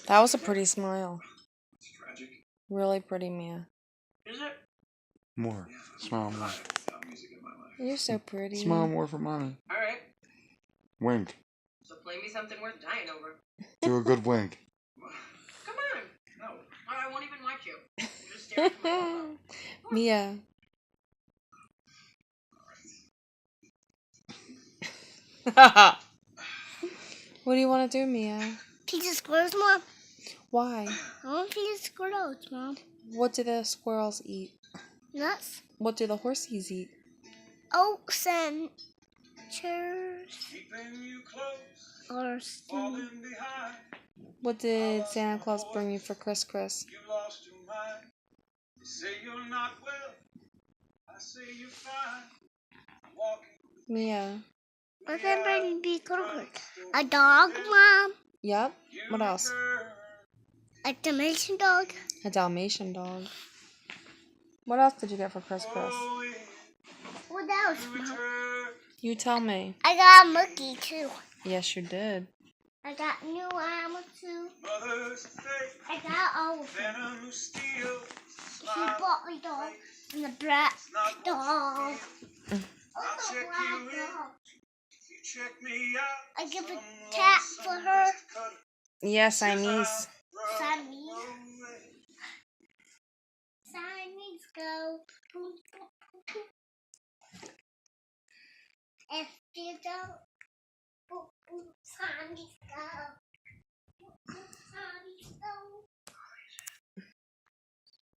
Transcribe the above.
That was a pretty smile. Really pretty, Mia. Is it? More. Smile more. You're so pretty. Smile more for mommy. Alright. Wink. So play me something worth dying over. Do a good wink. Come on. No. I won't even watch you. You'll just stare at my phone. Mia. What do you want to do, Mia? Feed the squirrels, Mom. Why? I want to feed the squirrels, Mom. What do the squirrels eat? Nuts. What do the horsies eat? Oats and chairs. Or steam. What did Santa Claus bring you for Chris? Mia. What can bring me a dog, Mom? Yep. What else? A Dalmatian dog. A Dalmatian dog. What else did you get for Chris? What else, Mom? You tell me. I got a monkey too. Yes, you did. I got new animal too. I got all of them. He bought me dog and a black dog. I give a cat for her. Yes, Siamese. Siamese go. If you don't, Siamese go. Siamese go.